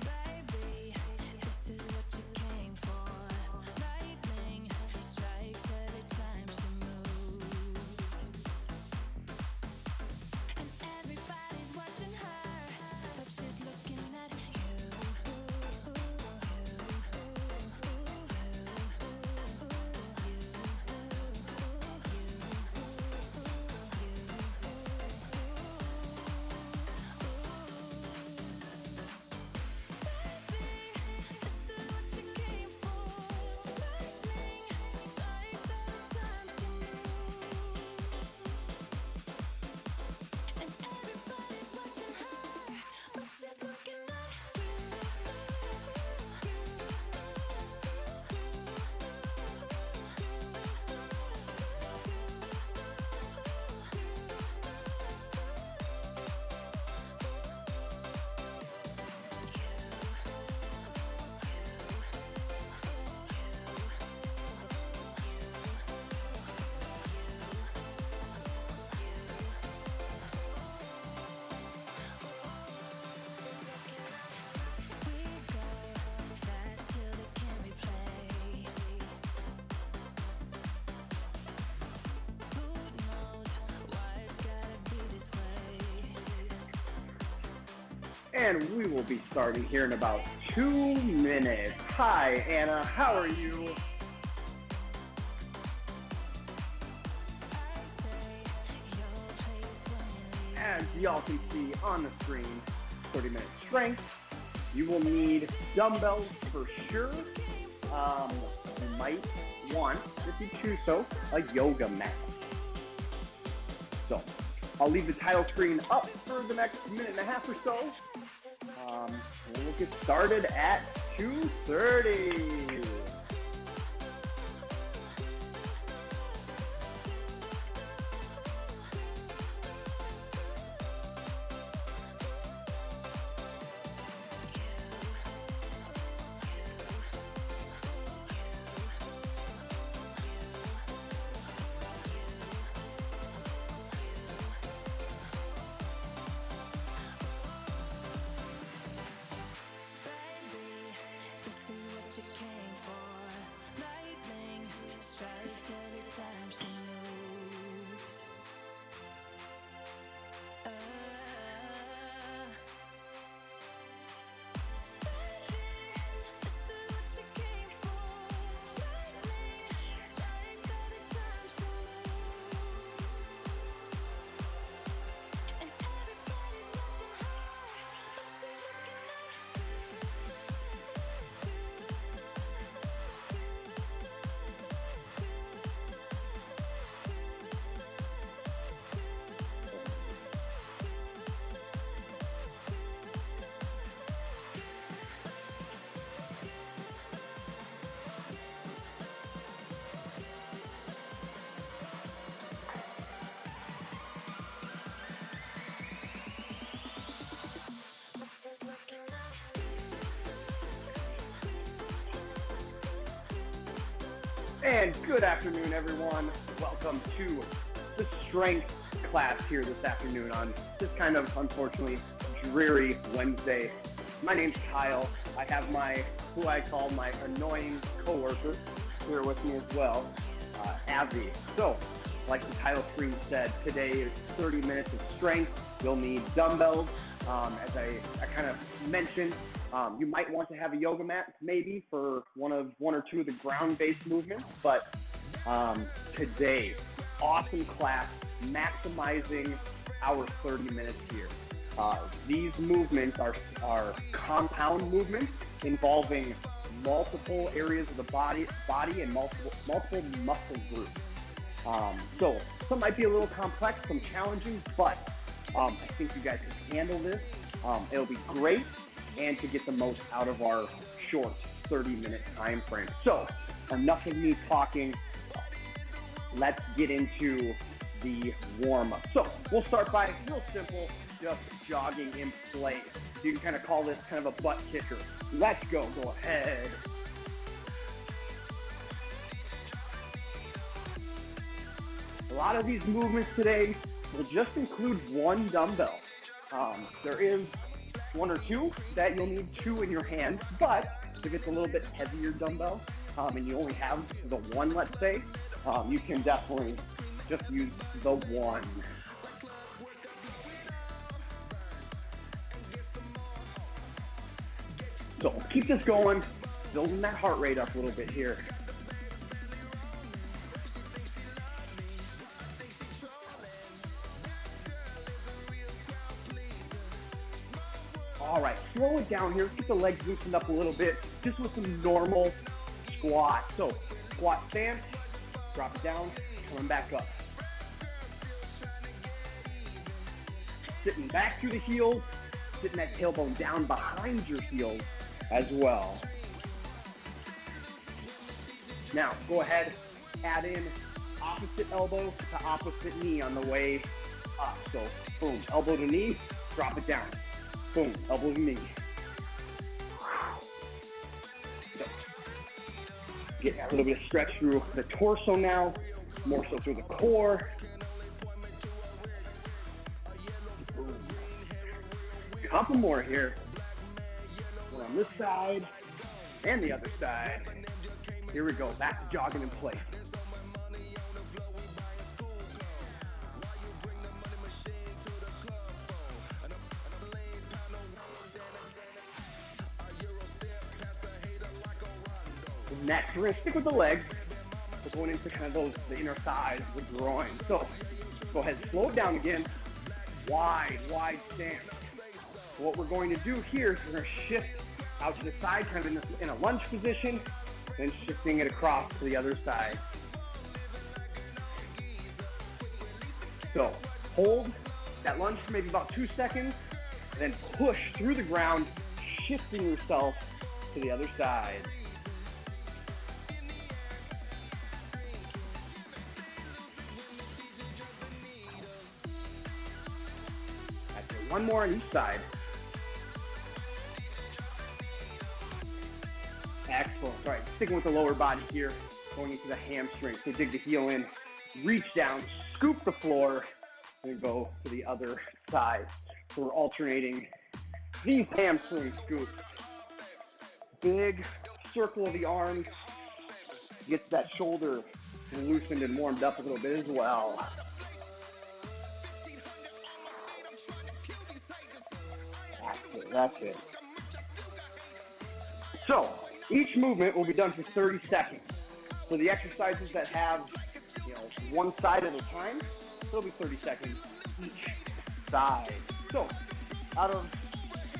Baby, this is what you came for. Lightning strikes every time she moves, and everybody's watching her, but she's looking at And we will be starting here in about 2 minutes. Hi, Anna. How are you? As y'all can see on the screen, 30-minute strength. You will need dumbbells for sure. You might want, if you choose so, a yoga mat. So, I'll leave the title screen up for the next minute and a half or so. We'll get started at 2:30. And good afternoon, everyone. Welcome to the strength class here this afternoon on this kind of, unfortunately, dreary Wednesday. My name's Kyle. I have who I call my annoying coworker here with me as well, Avi. So, like the title screen said, today is 30 minutes of strength. You'll need dumbbells. As I kind of mentioned, you might want to have a yoga mat maybe for one or two of the ground-based movements, but today, awesome class, maximizing our 30 minutes here. These movements are compound movements involving multiple areas of the body and multiple muscle groups. So some might be a little complex, some challenging, but I think you guys can handle this. It'll be great, and to get the most out of our short 30-minute time frame. So enough of me talking. Let's get into the warm-up. So we'll start by real simple, just jogging in place. You can kind of call this kind of a butt kicker. Let's go ahead. A lot of these movements today will just include one dumbbell. There is one or two that you'll need two in your hand, but if it's a little bit heavier dumbbell and you only have the one, let's say, you can definitely just use the one. So keep this going, building that heart rate up a little bit here. All right, slow it down here. Keep the legs loosened up a little bit, just with some normal squats. So squat stance, drop it down, coming back up. Sitting back through the heels, sitting that tailbone down behind your heels as well. Now, go ahead, add in opposite elbow to opposite knee on the way up. So, boom, elbow to knee, drop it down. Boom, elbow to knee. So, get a little bit of stretch through the torso now, more so through the core. Couple more here. We're on this side and the other side. Here we go, back to jogging in place. Next, we're gonna stick with the legs. We're going into kind of the inner thighs, the groin. So go ahead, slow it down again. Wide stance. What we're going to do here is we're going to shift out to the side, kind of in a lunge position, then shifting it across to the other side. So hold that lunge for maybe about 2 seconds, then push through the ground, shifting yourself to the other side. That's it. One more on each side. Excellent. All right, sticking with the lower body here, going into the hamstring. So dig the heel in, reach down, scoop the floor, and go to the other side. So we're alternating these hamstring scoops. Big circle of the arms, gets that shoulder loosened and warmed up a little bit as well. That's it. So, each movement will be done for 30 seconds. So the exercises that have, one side at a time, it'll be 30 seconds each side. So, out of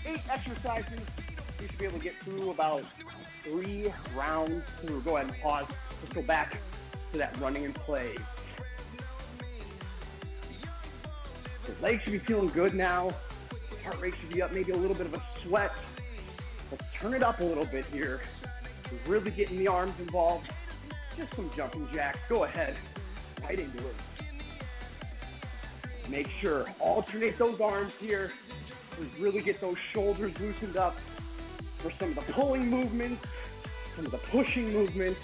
8 exercises, you should be able to get through about 3 rounds through. Go ahead and pause. Let's go back to that running in place. The legs should be feeling good now. Heart rate should be up, maybe a little bit of a sweat. Let's turn it up a little bit here. We're really getting the arms involved. Just some jumping jacks. Go ahead, right into it. Make sure, alternate those arms here. Really get those shoulders loosened up for some of the pulling movements, some of the pushing movements,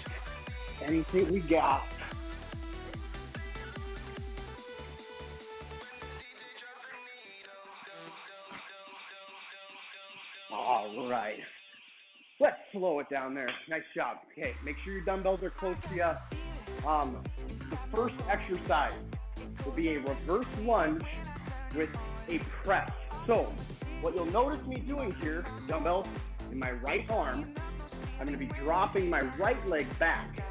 anything we got. All right, let's slow it down there. Nice job. Okay, make sure your dumbbells are close to you. The first exercise will be a reverse lunge with a press. So what you'll notice me doing here, dumbbells in my right arm, I'm going to be dropping my right leg back.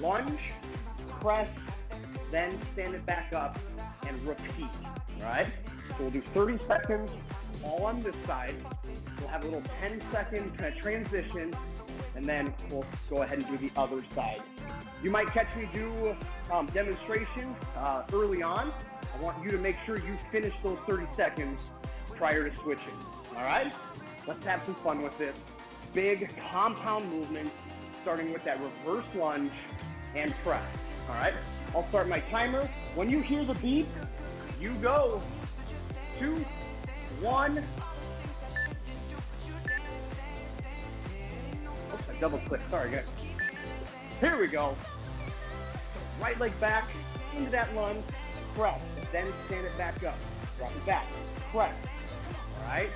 Lunge, press, then stand it back up and repeat. All right? So we'll do 30 seconds all on this side. We'll have a little 10-second kind of transition, and then we'll go ahead and do the other side. You might catch me do demonstration early on. I want you to make sure you finish those 30 seconds prior to switching. All right? Let's have some fun with this. Big compound movement, starting with that reverse lunge and press. All right? I'll start my timer. When you hear the beep, you go. 2, 1. Oops, I double clicked. Sorry, guys. Here we go. Right leg back into that lunge, press, then stand it back up. Drop it back, press. All right?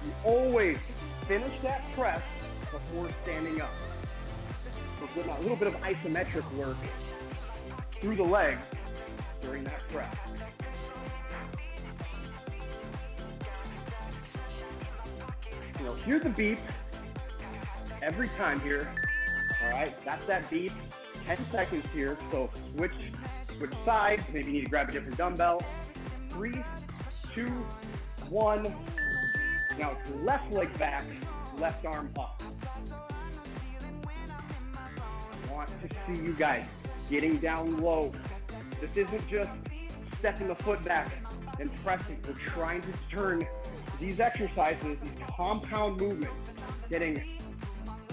You always finish that press before standing up. We're doing a little bit of isometric work through the legs during that press. You know, hear the beep every time here. All right, that's that beep. 10 seconds here. So switch sides. Maybe you need to grab a different dumbbell. 3, 2, 1. Now it's left leg back, left arm up. I want to see you guys getting down low. This isn't just stepping the foot back and pressing. We're trying to turn these exercises, these compound movements, getting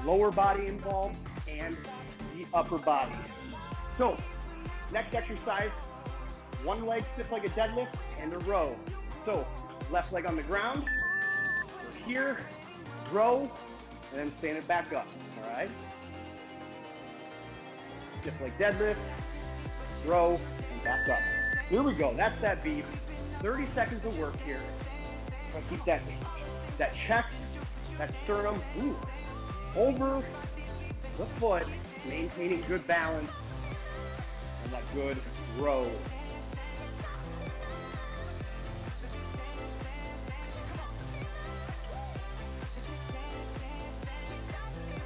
lower body involved and the upper body. So, next exercise, one leg stiff like a deadlift and a row. So, left leg on the ground, we're here, row, and then stand it back up, all right? Stiff like deadlift, row, and back up. Here we go, that's that beat. 30 seconds of work here. Try to keep that chest, that sternum, over the foot, maintaining good balance and that good row.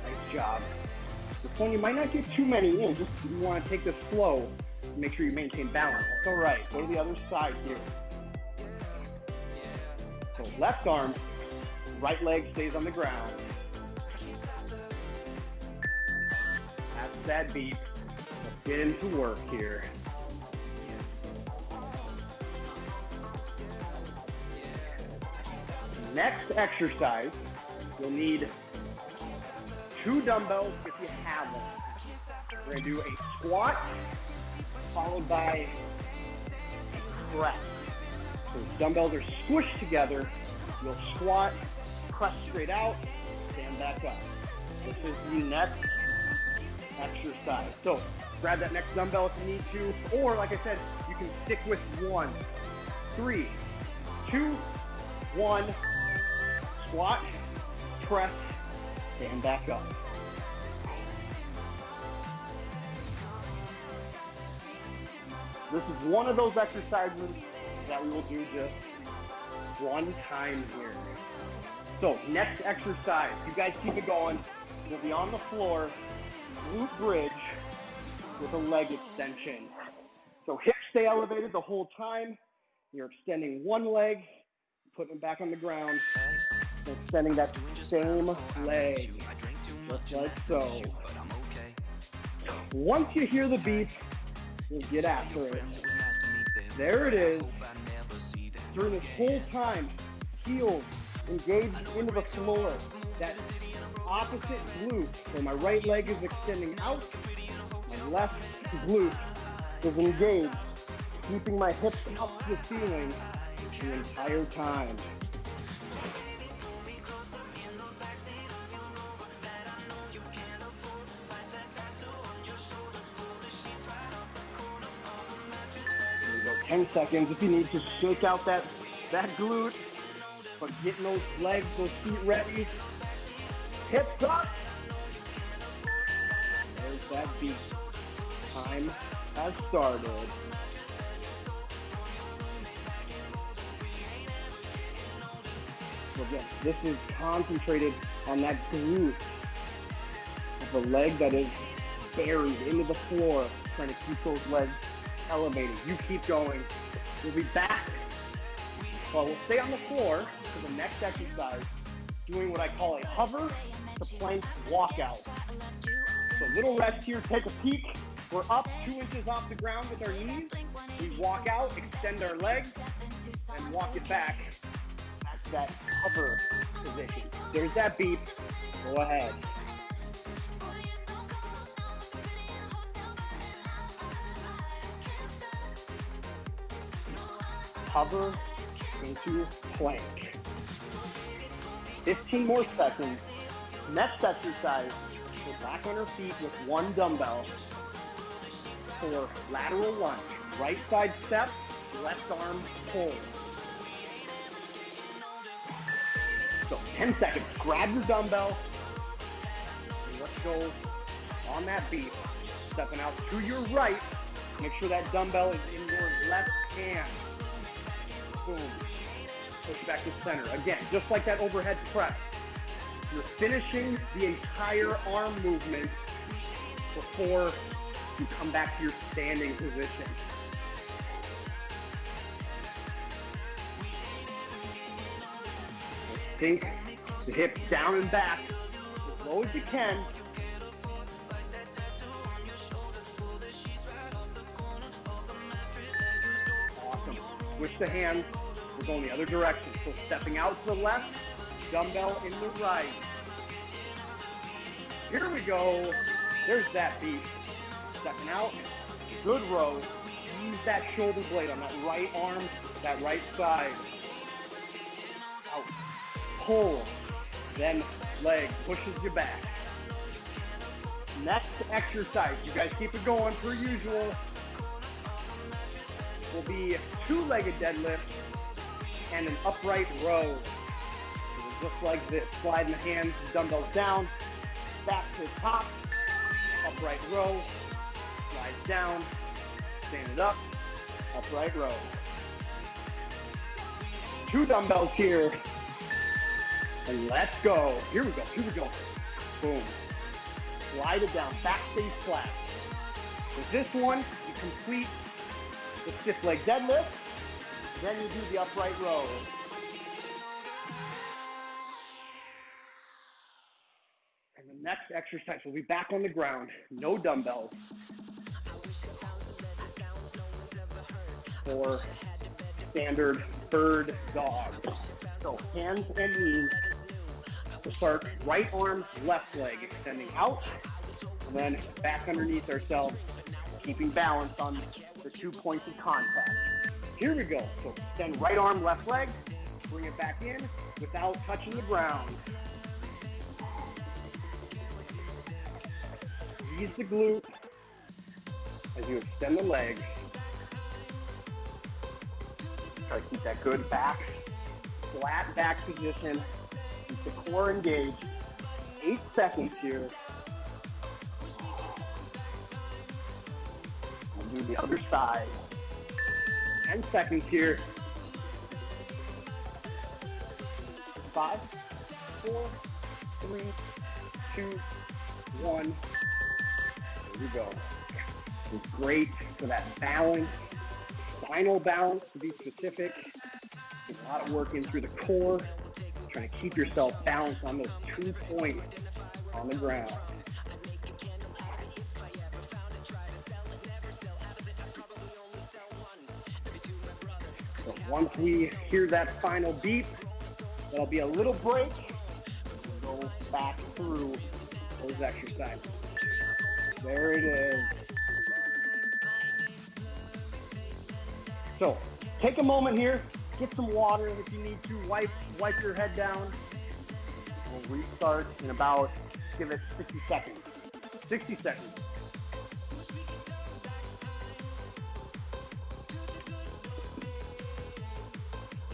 Nice job. This one you might not get too many in, just you want to take this slow to make sure you maintain balance. That's all right. Go to the other side here. So left arm, right leg stays on the ground. That's that beat. Let's get into work here. Next exercise, you'll need 2 dumbbells if you have them. We're going to do a squat followed by a press. So dumbbells are squished together. You'll squat, press straight out, stand back up. This is the next exercise. So grab that next dumbbell if you need to, or like I said, you can stick with 1. 3, 2, 1, squat, press, stand back up. This is one of those exercises that we will do just one time here. So next exercise, you guys keep it going. You'll be on the floor, glute bridge with a leg extension. So hips stay elevated the whole time. You're extending one leg, putting it back on the ground, and extending that same leg, just like so. Once you hear the beat, you'll get after it. There it is. During this whole time, heels engaged into the floor. That opposite glute, so my right leg is extending out, my left glute is engaged, keeping my hips up to the ceiling the entire time. Here we go, 10 seconds if you need to shake out that glute, but getting those legs, those feet ready. Hips up. There's that beat. Time has started. So again, this is concentrated on that glute of the leg that is buried into the floor, trying to keep those legs elevated. You keep going. We'll be back Well, we'll stay on the floor for the next exercise, doing what I call a hover to plank walkout. So little rest here, take a peek. We're up 2 inches off the ground with our knees. We walk out, extend our legs, and walk it back. That's that hover position. There's that beep. Go ahead. Hover into plank. 15 more seconds. Next exercise, we're back on our feet with one dumbbell for lateral lunge. Right side step, left arm pull. So 10 seconds, grab your dumbbell, and let's go on that beat. Stepping out to your right, make sure that dumbbell is in your left hand. Boom. Push back to center. Again, just like that overhead press. You're finishing the entire arm movement before you come back to your standing position. Sink the hips down and back as low as you can. Awesome. Switch the hands. We're going the other direction. So stepping out to the left, dumbbell in the right. Here we go. There's that beat. Stepping out, good row. Use that shoulder blade on that right arm, that right side. Out. Pull. Then leg pushes you back. Next exercise, you guys keep it going per usual, will be 2-legged deadlift and an upright row. So just like this, sliding the hands, dumbbells down, back to the top, upright row, slide down, stand it up, upright row. 2 dumbbells here, and let's go. Here we go, here we go. Boom. Slide it down, back stays flat. With this one, you complete the stiff leg deadlift, then you do the upright row. And the next exercise will be back on the ground, no dumbbells. For standard bird dog. So hands and knees. We'll start right arm, left leg, extending out, and then back underneath ourselves, keeping balance on the 2 points of contact. Here we go. So extend right arm, left leg, bring it back in without touching the ground. Ease the glute as you extend the leg. Try to keep that good back, flat back position. Keep the core engaged. 8 seconds here. We'll do the other side. 10 seconds here. 5, 4, 3, 2, 1. There we go. It's great for that balance, spinal balance to be specific. There's a lot of work in through the core, trying to keep yourself balanced on those 2 points on the ground. So once we hear that final beep, there'll be a little break. We'll go back through those exercises. There it is. So take a moment here, get some water if you need to, wipe your head down. We'll restart in about, give it 60 seconds. 60 seconds.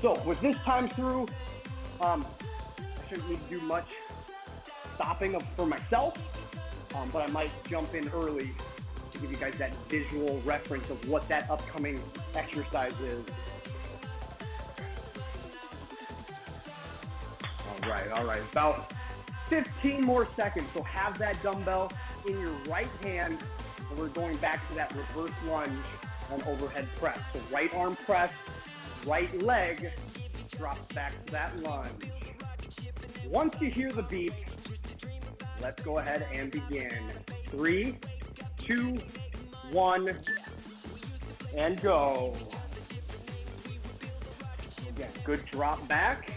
So with this time through, I shouldn't need to do much stopping for myself, but I might jump in early to give you guys that visual reference of what that upcoming exercise is. All right, about 15 more seconds. So have that dumbbell in your right hand, and we're going back to that reverse lunge and overhead press. So right arm press, right leg, drops back to that lunge. Once you hear the beep, let's go ahead and begin. 3, 2, 1, and go. Again, good drop back.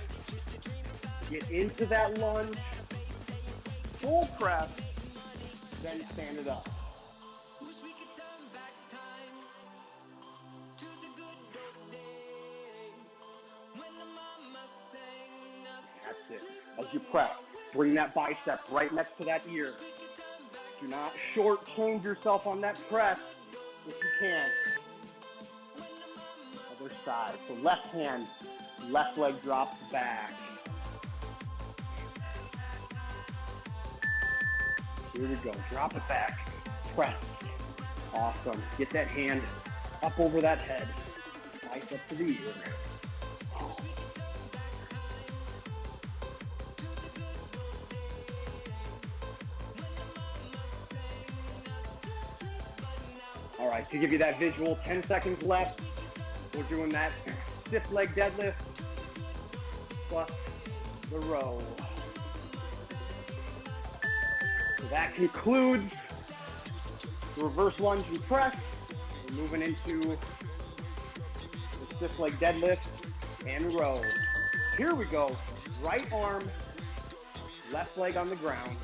Get into that lunge. Full press, then stand it up. That's it. As you press, bring that bicep right next to that ear. Do not shortchange yourself on that press if you can. Other side. So left hand, left leg drops back. Here we go. Drop it back. Press. Awesome. Get that hand up over that head. Bicep to the ear. All right, to give you that visual, 10 seconds left. We're doing that stiff leg deadlift plus the row. So that concludes the reverse lunge and press. We're moving into the stiff leg deadlift and row. Here we go. Right arm, left leg on the ground.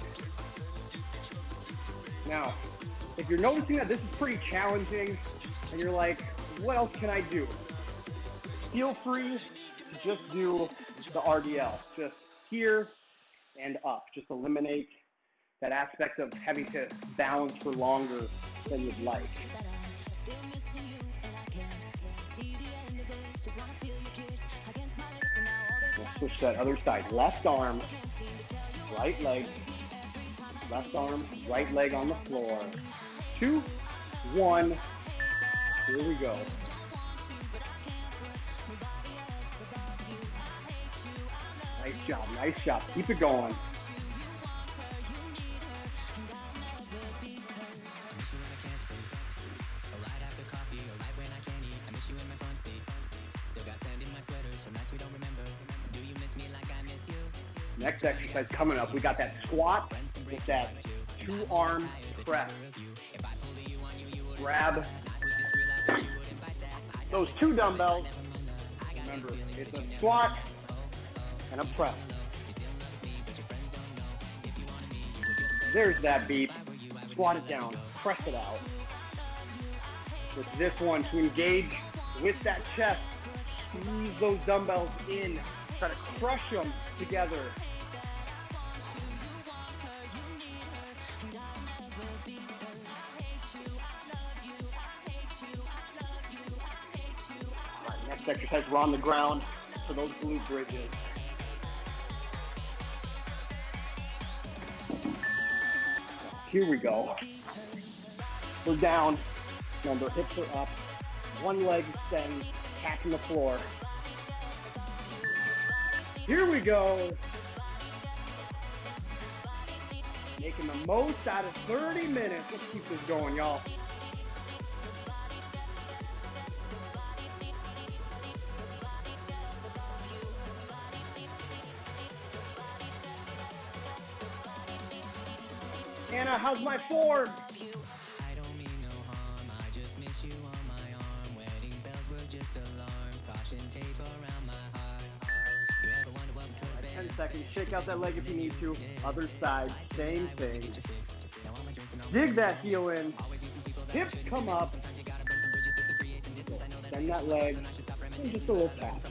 Now, if you're noticing that this is pretty challenging and you're like, what else can I do? Feel free to just do the RDL, just here and up. Just eliminate that aspect of having to balance for longer than you'd like. Let's switch that other side. Left arm, right leg, left arm, right leg on the floor. 2, 1, here we go. Nice job. Keep it going. Next exercise coming up, we got that squat with that 2-arm press. Grab those 2 dumbbells. Remember, it's a squat and a press. There's that beat. Squat it down, press it out. With this one, to engage with that chest, squeeze those dumbbells in, try to crush them together. All right, next exercise, we're on the ground for those glute bridges. Here we go. We're down. Remember, hips are up. One leg extends, tapping the floor. Here we go. Making the most out of 30 minutes. Let's keep this going, y'all. Anna, how's my form? I don't mean no harm, I just miss you on my arm. Wedding bells were just alarms, caution tape around my heart. You ever wonder what we could have been? 10 seconds, shake out that leg if you need to. Other side, same thing. Dig that heel in. Hips come up. Bend that leg. And just a little tap.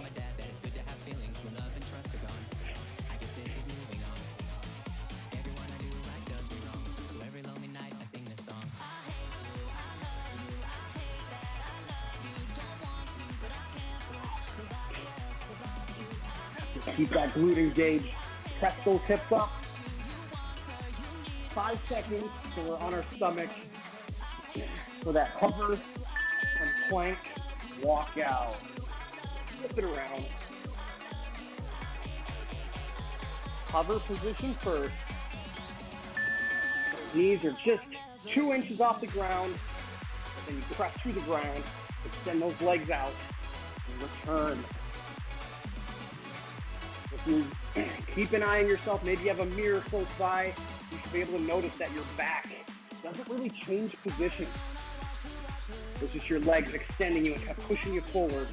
Keep that glute engaged. Press those hips up. 5 seconds, so we're on our stomach. For that hover and plank, walk out. Flip it around. Hover position first. Knees are just 2 inches off the ground. Then you press through the ground. Extend those legs out and return. You keep an eye on yourself. Maybe you have a mirror close by. You should be able to notice that your back doesn't really change position. It's just your legs extending you and kind of pushing you forward.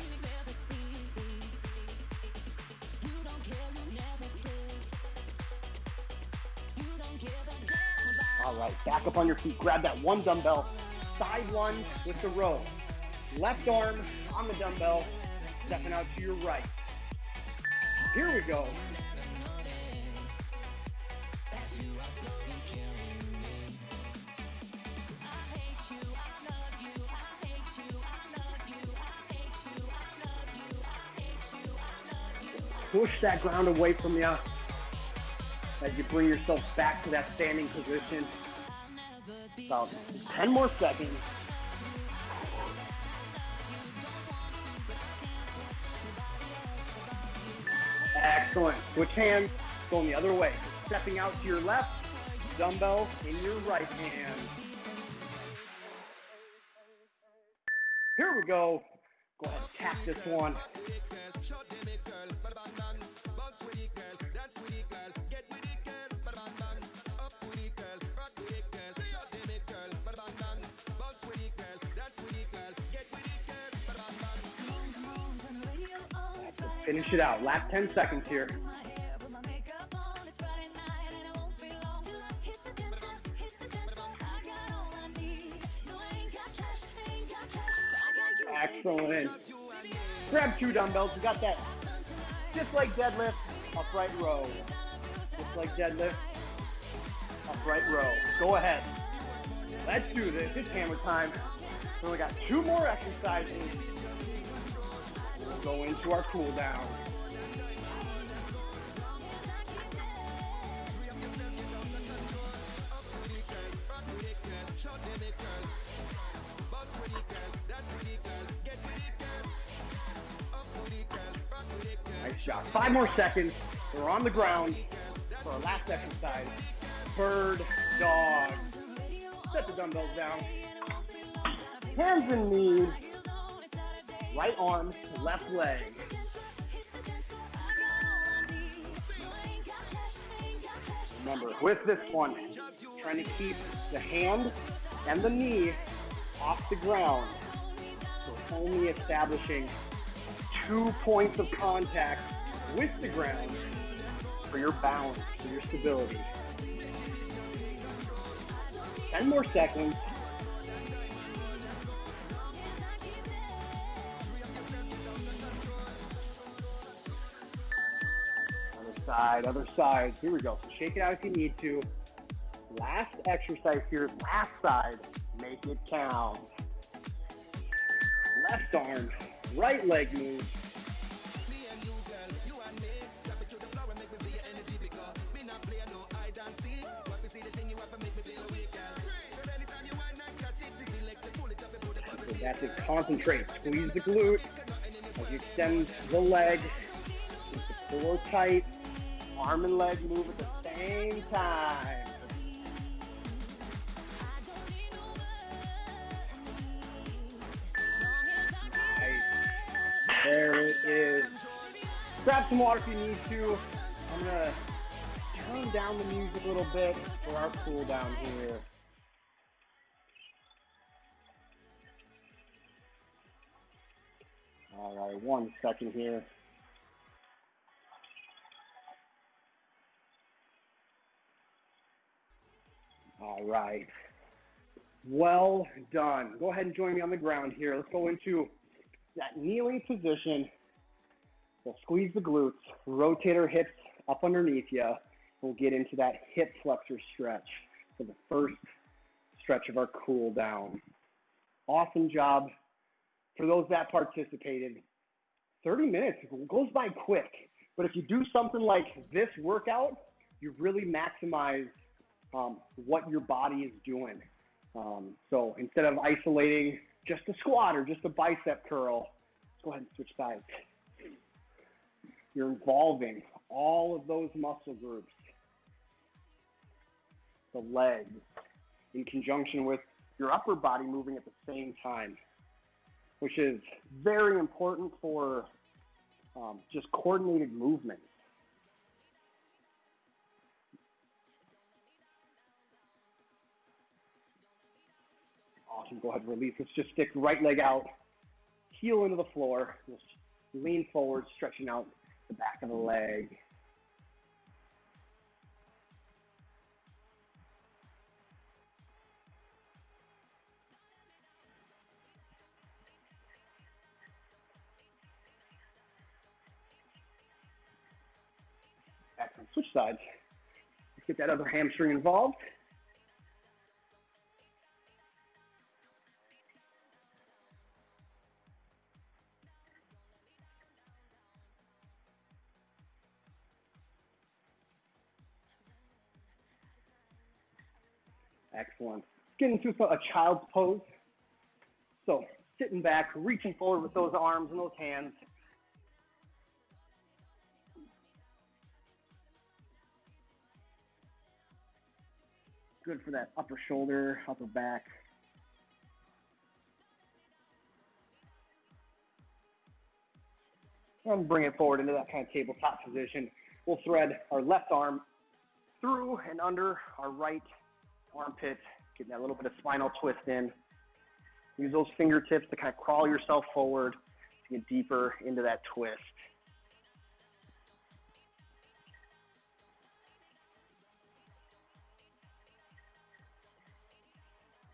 All right, back up on your feet. Grab that one dumbbell. Side lunge with the row. Left arm on the dumbbell, stepping out to your right. Here we go. Push that ground away from you as you bring yourself back to that standing position. About 10 more seconds. Excellent. Switch hands, going the other way. Stepping out to your left, dumbbell in your right hand. Here we go. Go ahead and tap this one. Finish it out. Last 10 seconds here. Excellent. Grab 2 dumbbells. You got that. Just like deadlift, upright row. Just like deadlift, upright row. Go ahead. Let's do this. It's hammer time. We only got 2 more exercises. We'll go into our cool down. Nice job. 5 more seconds. We're on the ground for our last exercise. Bird dog. Set the dumbbells down. Hands and knees. Right arm, left leg. Remember, with this one, trying to keep the hand and the knee off the ground. So only establishing 2 points of contact with the ground for your balance, for your stability. 10 more seconds. Other side. Here we go. So shake it out if you need to. Last exercise here. Last side. Make it count. Left arm. Right leg move. So that's it. Concentrate. Squeeze the glute as you extend the leg. Keep the core tight. Arm and leg move at the same time. Nice. There it is. Grab some water if you need to. I'm going to turn down the music a little bit for our cool down here. All right, 1 second here. All right. Well done. Go ahead and join me on the ground here. Let's go into that kneeling position. We'll squeeze the glutes, rotate our hips up underneath you. We'll get into that hip flexor stretch for the first stretch of our cool down. Awesome job for those that participated. 30 minutes goes by quick, but if you do something like this workout, you really maximize what your body is doing. So instead of isolating just a squat or just a bicep curl, let's go ahead and switch sides. You're involving all of those muscle groups, the legs, in conjunction with your upper body moving at the same time, which is very important for just coordinated movement. And go ahead and release. Let's just stick right leg out, heel into the floor. Just lean forward, stretching out the back of the leg. Excellent. Switch sides. Let's get that other hamstring involved. Excellent. Get into a child's pose. So sitting back, reaching forward with those arms and those hands. Good for that upper shoulder, upper back. And bring it forward into that kind of tabletop position. We'll thread our left arm through and under our right armpit, getting that little bit of spinal twist in. Use those fingertips to kind of crawl yourself forward to get deeper into that twist.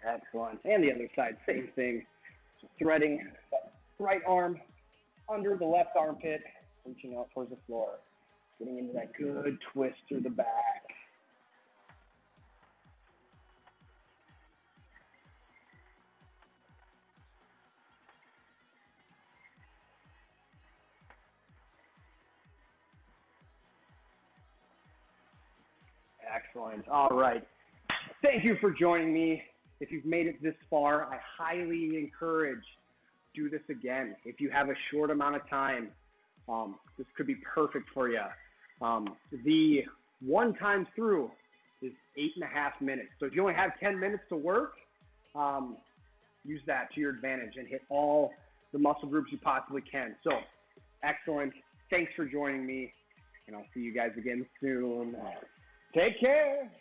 Excellent. And the other side, same thing. So threading that right arm under the left armpit, reaching out towards the floor, getting into that good twist through the back. Excellent. All right. Thank you for joining me. If you've made it this far, I highly encourage do this again. If you have a short amount of time, this could be perfect for you. The one time through is 8.5 minutes. So if you only have 10 minutes to work, use that to your advantage and hit all the muscle groups you possibly can. So excellent. Thanks for joining me, and I'll see you guys again soon. Take care.